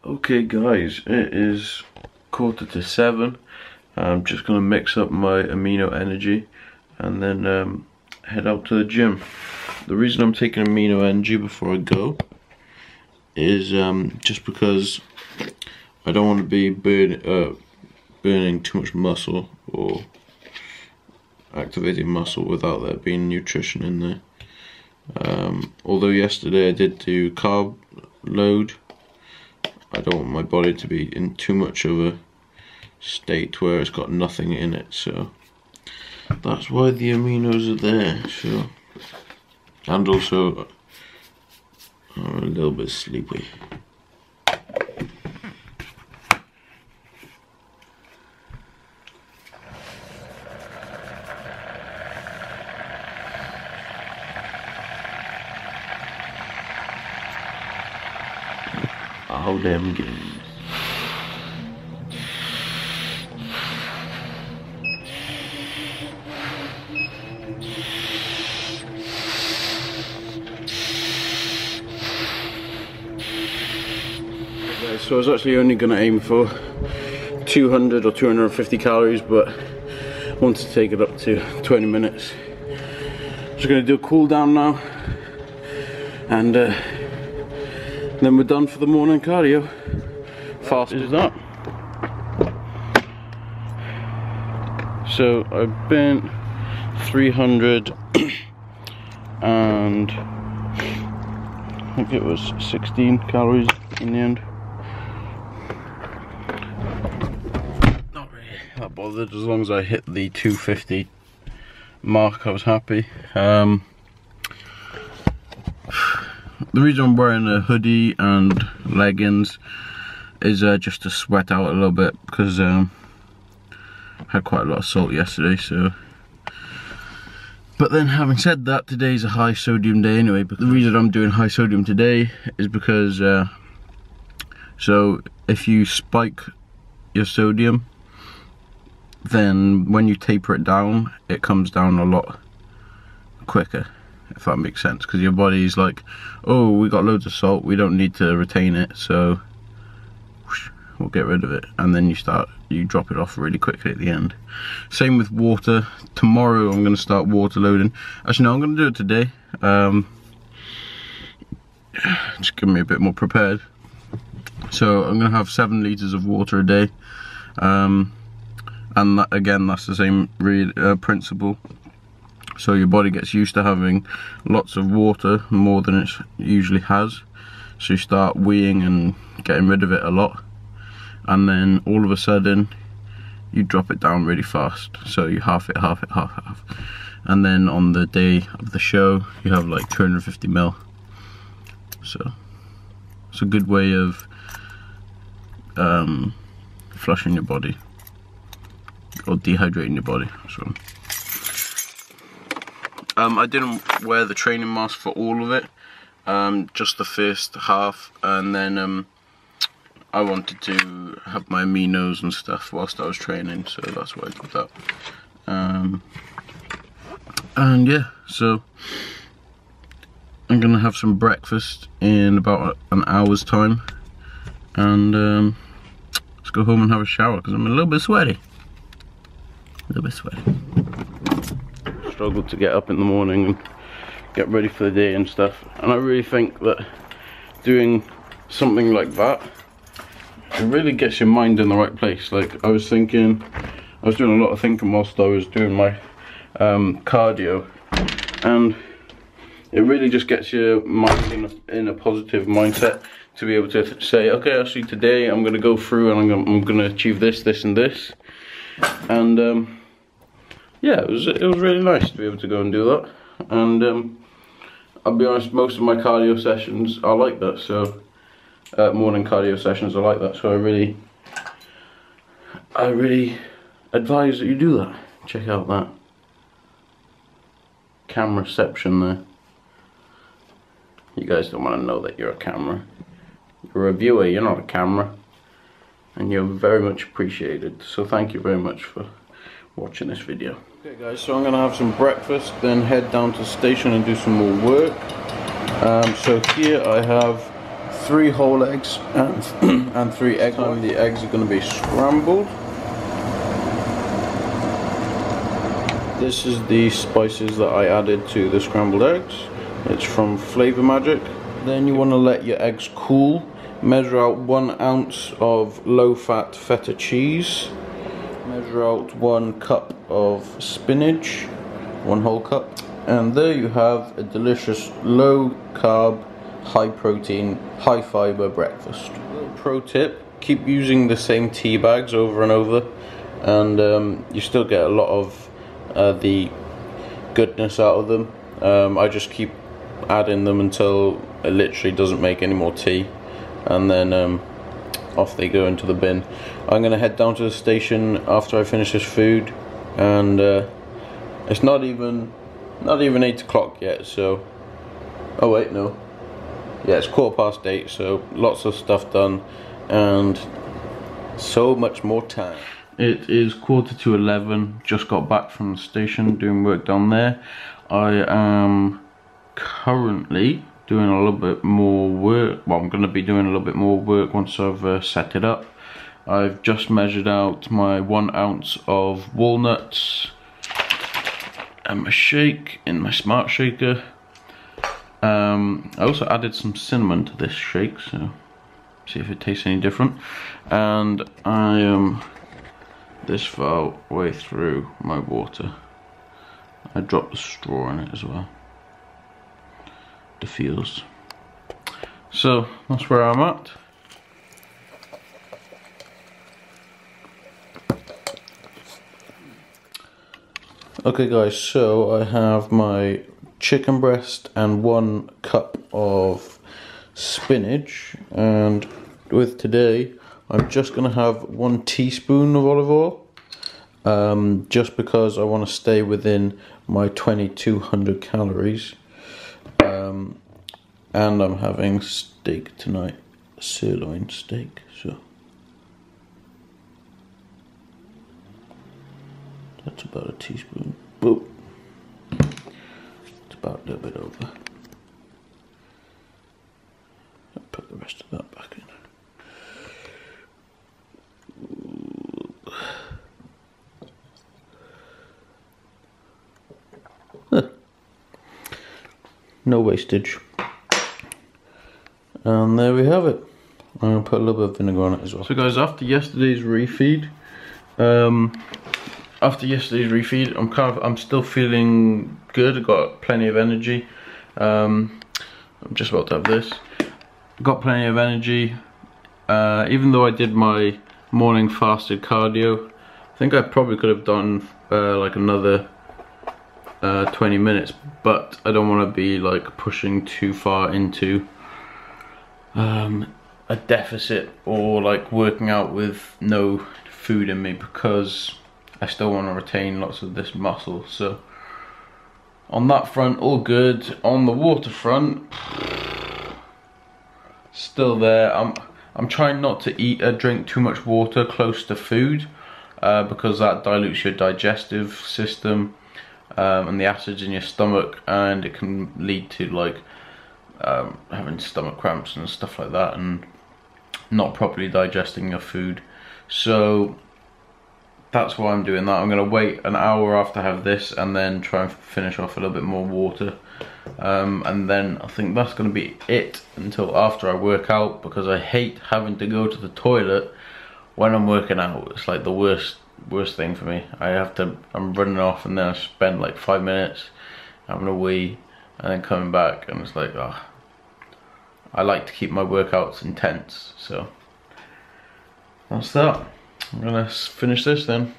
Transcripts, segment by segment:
Okay guys, it is 6:45. I'm just going to mix up my amino energy and then head out to the gym. The reason I'm taking amino energy before I go is just because I don't want to be burning too much muscle or activating muscle without there being nutrition in there. Although yesterday I did do carb load, I don't want my body to be in too much of a state where it's got nothing in it, so that's why the aminos are there. So, and also I'm a little bit sleepy. Oh damn good. So I was actually only going to aim for 200 or 250 calories, but I wanted to take it up to 20 minutes. Just going to do a cool down now, and then we're done for the morning cardio. Fast is that. So I burnt 300 and I think it was 16 calories in the end. Not really that bothered, as long as I hit the 250 mark I was happy. The reason I'm wearing a hoodie and leggings is just to sweat out a little bit, because I had quite a lot of salt yesterday. So, but then having said that, today's a high sodium day anyway. But the reason I'm doing high sodium today is because so if you spike your sodium, then when you taper it down, it comes down a lot quicker, if that makes sense, because your body's like, oh, we got loads of salt, we don't need to retain it, so whoosh, we'll get rid of it. And then you drop it off really quickly at the end. Same with water. Tomorrow I'm going to start water loading. Actually no, I'm going to do it today. Just give me a bit more prepared. So I'm going to have 7 liters of water a day, and that, again, that's the same principle. So your body gets used to having lots of water, more than it usually has. So you start weeing and getting rid of it a lot, and then all of a sudden you drop it down really fast. So you half it, and then on the day of the show you have like 250 ml. So it's a good way of flushing your body or dehydrating your body. So I didn't wear the training mask for all of it, just the first half, and then I wanted to have my aminos and stuff whilst I was training, so that's why I did that. And yeah, so I'm gonna have some breakfast in about an hour's time, and let's go home and have a shower, because I'm a little bit sweaty. Struggled to get up in the morning and get ready for the day and stuff, and I really think that doing something like that, it really gets your mind in the right place. Like I was doing a lot of thinking whilst I was doing my cardio, and it really just gets your mind in a positive mindset to be able to say, okay, actually today I'm going to go through and I'm going to achieve this, this and this. And yeah, it was really nice to be able to go and do that. And I'll be honest, most of my cardio sessions are like that. So morning cardio sessions are like that. So I really advise that you do that. Check out that camera reception there. You guys don't want to know that you're a camera. You're a viewer, you're not a camera. And you're very much appreciated. So thank you very much for watching this video. Okay guys, so I'm going to have some breakfast, then head down to the station and do some more work. So here I have 3 whole eggs and 3 egg whites. The eggs are going to be scrambled. This is the spices that I added to the scrambled eggs. It's from Flavor Magic. Then you want to let your eggs cool. Measure out 1 ounce of low-fat feta cheese. Measure out 1 cup of spinach, 1 whole cup. And there you have a delicious low-carb, high-protein, high-fiber breakfast. Pro tip, keep using the same tea bags over and over, and you still get a lot of the goodness out of them. I just keep adding them until it literally doesn't make any more tea, and then off they go into the bin. I'm gonna head down to the station after I finish this food, and it's not even 8 o'clock yet, so oh wait, no, yeah, it's 8:15, so lots of stuff done and so much more time. It is 11:15, just got back from the station doing work down there. I am currently doing a little bit more work. Well, I'm going to be doing a little bit more work once I've set it up. I've just measured out my 1 ounce of walnuts and my shake in my smart shaker. I also added some cinnamon to this shake, so see if it tastes any different. And I am this far way through my water. I dropped the straw in it as well. Diffuse. So that's where I'm at. Okay guys, so I have my chicken breast and 1 cup of spinach, and with today I'm just gonna have 1 teaspoon of olive oil, just because I want to stay within my 2200 calories. And I'm having steak tonight, sirloin steak, so that's about a teaspoon. Whoa. It's about a little bit over. I'll put the rest of that back in. No wastage. And there we have it. I'm gonna put a little bit of vinegar on it as well. So guys, after yesterday's refeed, I'm still feeling good. I've got plenty of energy. I'm just about to have this. Got plenty of energy. Even though I did my morning fasted cardio, I think I probably could have done like another 20 minutes, but I don't want to be like pushing too far into a deficit or like working out with no food in me, because I still want to retain lots of this muscle. So on that front, all good. On the water front, still there. I'm trying not to drink too much water close to food, because that dilutes your digestive system and the acids in your stomach, and it can lead to like having stomach cramps and stuff like that, and not properly digesting your food. So that's why I'm doing that. I'm gonna wait an hour after I have this, and then try and finish off a little bit more water, and then I think that's gonna be it until after I work out, because I hate having to go to the toilet when I'm working out. It's like the worst thing for me. I'm running off, and then I spend like 5 minutes having a wee and then coming back, and it's like, oh, I like to keep my workouts intense. So that's that. I'm gonna finish this then.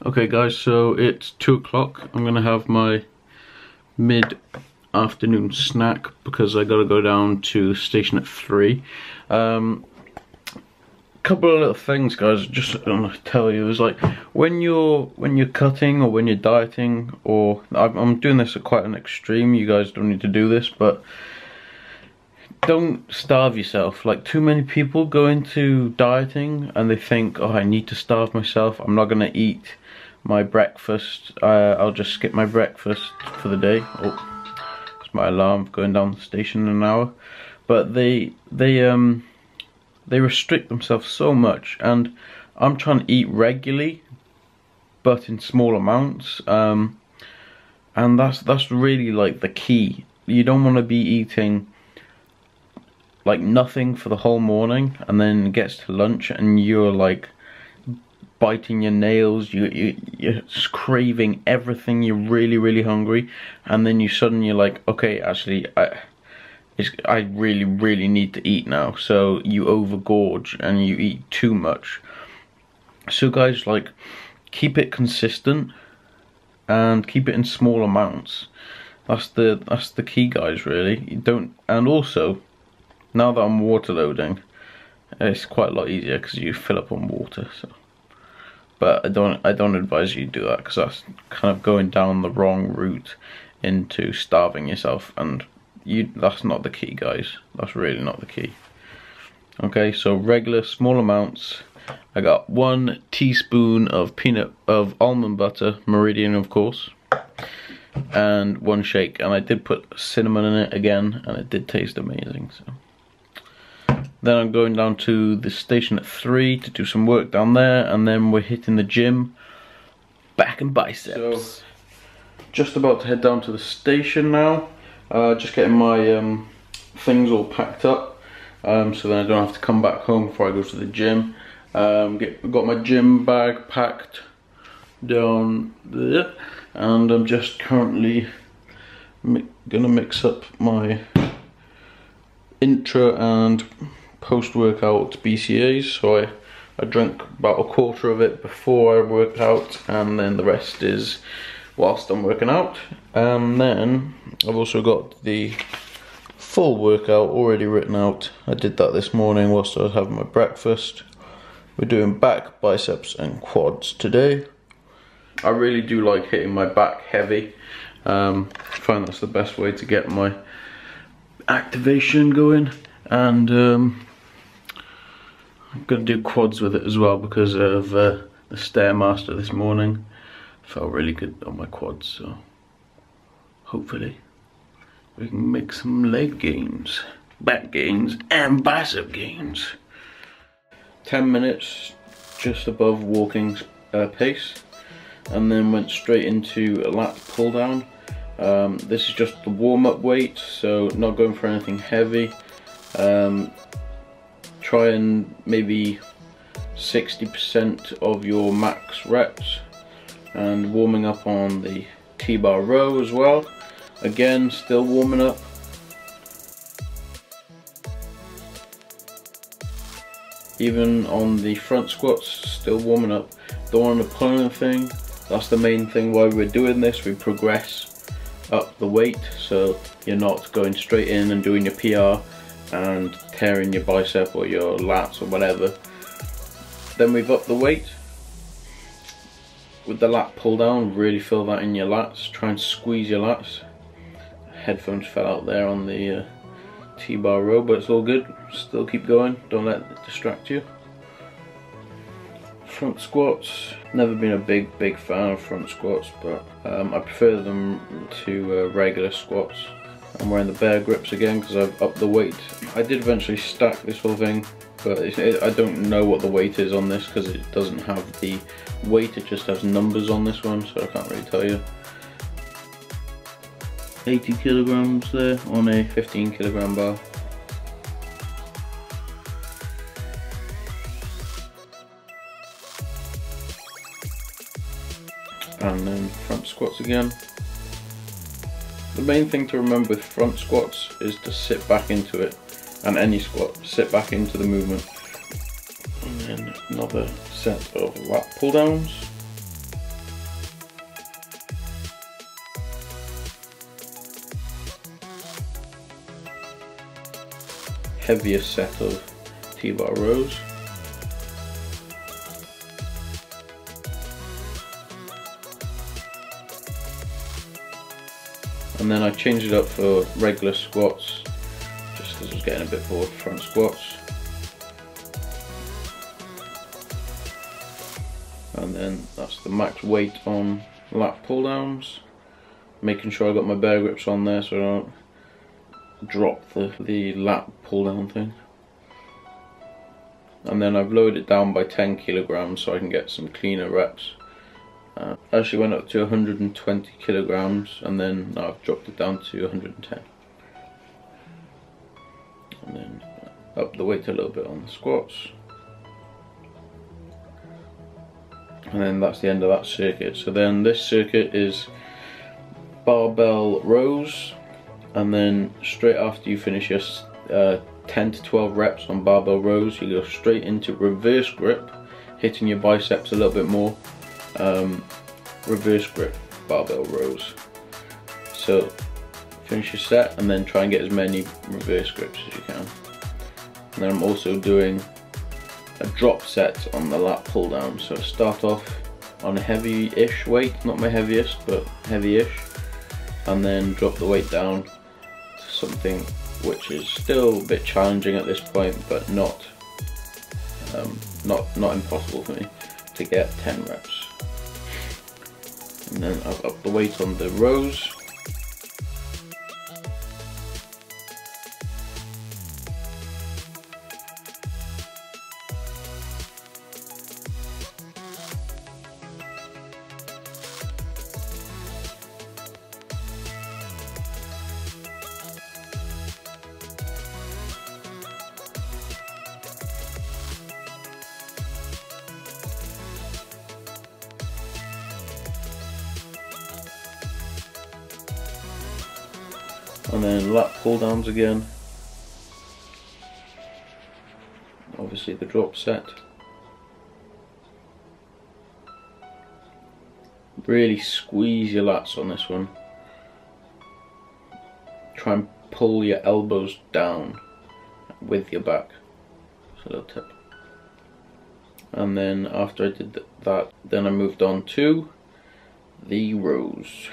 Okay guys, so it's 2 o'clock. I'm gonna have my mid-afternoon snack, because I gotta go down to the station at 3. Couple of little things, guys, just want to tell you is like when you're cutting or when you're dieting, or I'm doing this at quite an extreme. You guys don't need to do this, but don't starve yourself. Like, too many people go into dieting and they think, oh, I need to starve myself. I'm not gonna eat my breakfast. I'll just skip my breakfast for the day. Oh, it's That's my alarm going down the station in an hour. But they restrict themselves so much, and I'm trying to eat regularly, but in small amounts. And that's really like the key. You don't want to be eating like nothing for the whole morning, and then it gets to lunch and you're like biting your nails, you're just craving everything, you're really hungry, and then you're like, okay, actually I really need to eat now. So you overgorge and you eat too much. So guys, like, keep it consistent and keep it in small amounts. That's the key, guys, really. You don't, and also now that I'm water loading, it's quite a lot easier because you fill up on water. So, but I don't advise you do that, because that's kind of going down the wrong route into starving yourself, and that's not the key, guys. That's really not the key. Okay, so regular small amounts. I got 1 teaspoon of almond butter, Meridian of course, and 1 shake, and I did put cinnamon in it again, and it did taste amazing. So then I'm going down to the station at 3 to do some work down there, and then we're hitting the gym, back and biceps. So just about to head down to the station now. Just getting my things all packed up, so then I don't have to come back home before I go to the gym. Got my gym bag packed down there, and I'm just currently gonna mix up my intra and post-workout BCAAs. So I drank about a quarter of it before I worked out, and then the rest is whilst I'm working out. And then I've also got the full workout already written out. I did that this morning whilst I was having my breakfast. We're doing back, biceps and quads today. I really do like hitting my back heavy. I find that's the best way to get my activation going, and I'm gonna do quads with it as well because of the Stairmaster this morning. Felt really good on my quads, so hopefully we can make some leg gains, back gains and bicep gains. 10 minutes just above walking pace, and then went straight into a lat pull down. This is just the warm-up weight, so not going for anything heavy. Try and maybe 60% of your max reps, and warming up on the T-bar row as well. Again, still warming up. Even on the front squats, still warming up. Don't want to pull anything. That's the main thing why we're doing this. We progress up the weight, so you're not going straight in and doing your PR and tearing your bicep or your lats or whatever. Then we've upped the weight with the lat pull down. Really feel that in your lats. Try and squeeze your lats. Headphones fell out there on the T-bar row, but it's all good. Still keep going, don't let it distract you. Front squats, never been a big fan of front squats, but I prefer them to regular squats. I'm wearing the bear grips again because I've upped the weight. I did eventually stack this whole thing, but I don't know what the weight is on this because it doesn't have the weight, it just has numbers on this one, so I can't really tell you. 80 kilograms there on a 15 kilogram bar. And then front squats again. The main thing to remember with front squats is to sit back into it, and any squat, sit back into the movement. And then another set of lat pull downs. Heavier set of T-bar rows. And then I changed it up for regular squats, just because I was getting a bit bored of front squats. And then that's the max weight on lat pull downs. Making sure I got my bear grips on there so I don't drop the lat pull down thing. And then I've lowered it down by 10 kilograms so I can get some cleaner reps. I actually went up to 120 kilograms and then now I've dropped it down to 110. And then up the weight a little bit on the squats. And then that's the end of that circuit. So then this circuit is barbell rows, and then straight after you finish your 10 to 12 reps on barbell rows, you go straight into reverse grip, hitting your biceps a little bit more. Reverse grip barbell rows. So finish your set and then try and get as many reverse grips as you can. And then I'm also doing a drop set on the lat pull down. So start off on a heavy-ish weight, not my heaviest, but heavy-ish, and then drop the weight down to something which is still a bit challenging at this point, but not impossible for me to get 10 reps. And then I've upped the weight on the rows. And then lat pull downs again. Obviously the drop set. Really squeeze your lats on this one. Try and pull your elbows down with your back. That's a little tip. And then after I did that, then I moved on to the rows.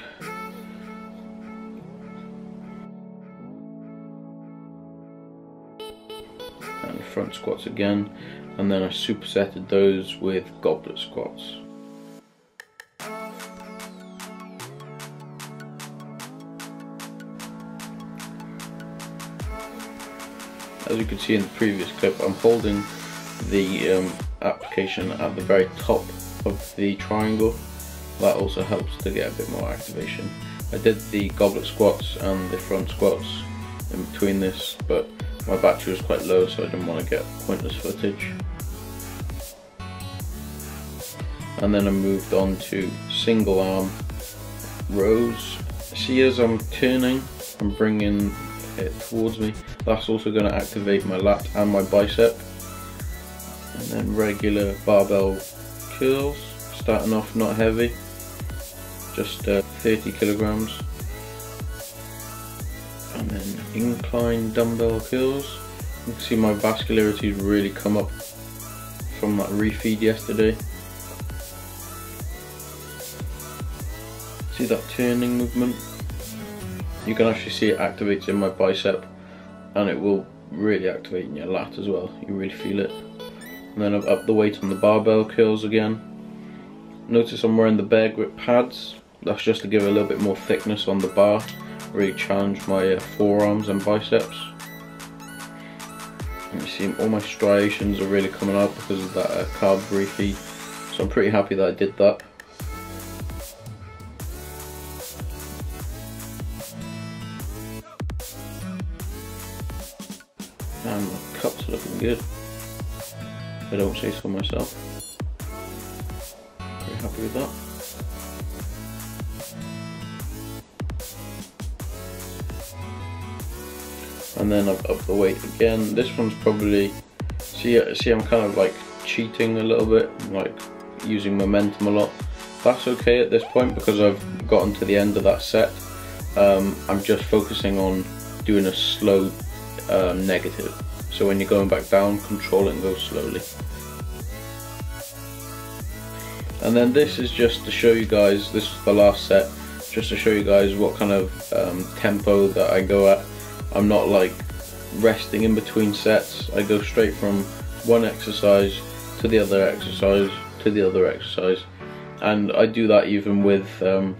And front squats again, and then I supersetted those with goblet squats. As you can see in the previous clip, I'm holding the application at the very top of the triangle. That also helps to get a bit more activation. I did the goblet squats and the front squats in between this, but my battery was quite low, so I didn't want to get pointless footage. And then I moved on to single arm rows. See, as I'm turning and bringing it towards me, that's also going to activate my lat and my bicep. And then regular barbell curls, starting off not heavy, just 30 kilograms. And then incline dumbbell curls. You can see my vascularity really come up from that refeed yesterday. See that turning movement? You can actually see it activates in my bicep, and it will really activate in your lat as well. You really feel it. And then I've upped the weight on the barbell curls again. Notice I'm wearing the bear grip pads. That's just to give a little bit more thickness on the bar. Really challenge my forearms and biceps. And you see all my striations are really coming out because of that carb refeed. So I'm pretty happy that I did that. And my cups are looking good, if I don't say so myself. Pretty happy with that. And then I've upped the weight again. This one's probably, see I'm kind of like cheating a little bit, like using momentum a lot. That's okay at this point because I've gotten to the end of that set. I'm just focusing on doing a slow negative. So when you're going back down, control it and go slowly. And then this is just to show you guys, this is the last set, just to show you guys what kind of tempo that I go at. I'm not like resting in between sets. I go straight from one exercise to the other exercise to the other exercise, and I do that even with when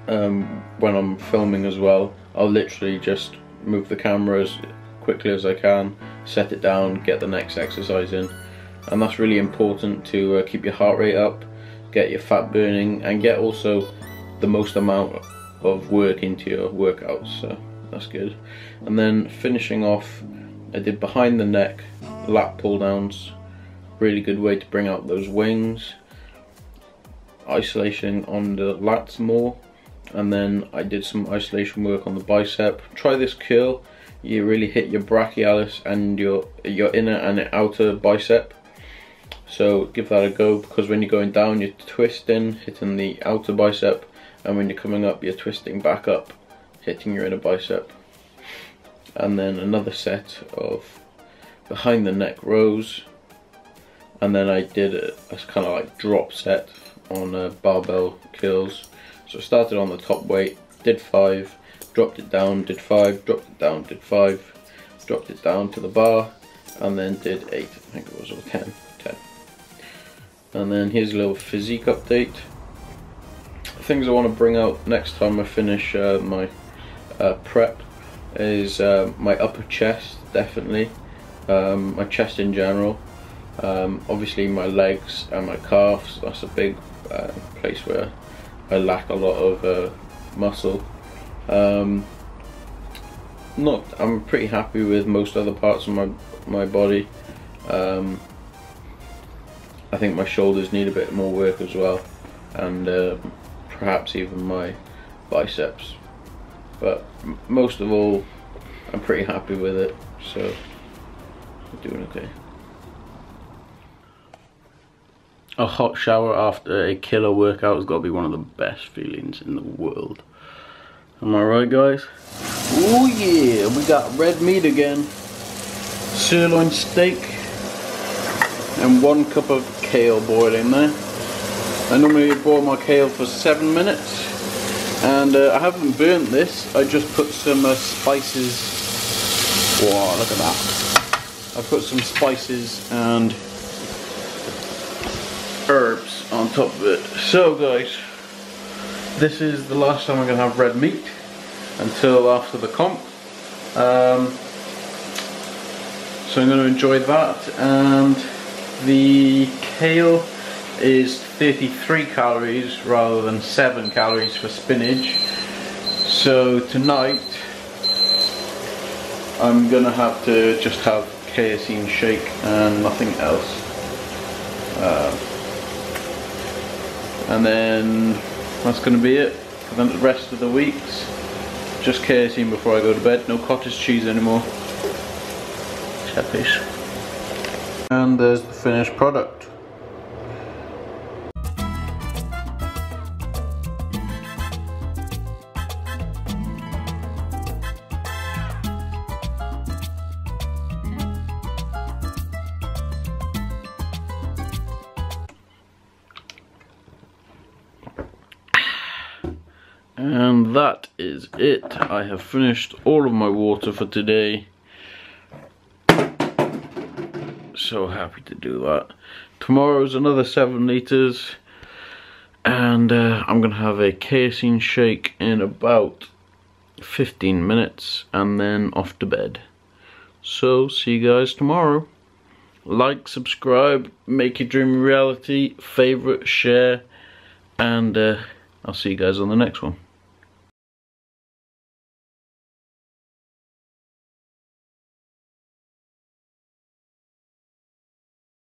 I'm filming as well. I'll literally just move the camera as quickly as I can, set it down, get the next exercise in. And that's really important to keep your heart rate up, get your fat burning, and get also the most amount of work into your workouts, so that's good. And then finishing off, I did behind the neck lat pull downs, really good way to bring out those wings, isolation on the lats more, and then I did some isolation work on the bicep. Try this curl, you really hit your brachialis and your inner and outer bicep, so give that a go, because when you're going down you're twisting, hitting the outer bicep, and when you're coming up you're twisting back up, hitting your inner bicep. And then another set of behind the neck rows, and then I did a kind of like drop set on barbell curls. So I started on the top weight, did 5, dropped it down, did 5, dropped it down, did 5, dropped it down to the bar, and then did 8, I think it was, or 10. And then here's a little physique update. Things I want to bring out next time I finish my prep is my upper chest, definitely, my chest in general, obviously my legs and my calves. That's a big place where I lack a lot of muscle. I'm pretty happy with most other parts of my body. I think my shoulders need a bit more work as well, and perhaps even my biceps, but most of all I'm pretty happy with it, so I'm doing okay. A hot shower after a killer workout has got to be one of the best feelings in the world. Am I right, guys? Oh yeah, we got red meat again. Sirloin steak and 1 cup of kale boiling there. I normally boil my kale for 7 minutes, and I haven't burnt this. I just put some spices. Wow, look at that. I put some spices and herbs on top of it. So guys, this is the last time I'm going to have red meat until after the comp. So I'm going to enjoy that, and the kale is 33 calories rather than 7 calories for spinach. So tonight I'm going to have to just have casein shake and nothing else. And then that's going to be it for the rest of the weeks. Just casein before I go to bed. No cottage cheese anymore. Peace. And there's the finished product. And that is it. I have finished all of my water for today. So happy to do that. Tomorrow's another 7 litres, and I'm gonna have a casein shake in about 15 minutes and then off to bed. So see you guys tomorrow. Like, subscribe, make your dream a reality, favourite, share, and I'll see you guys on the next one.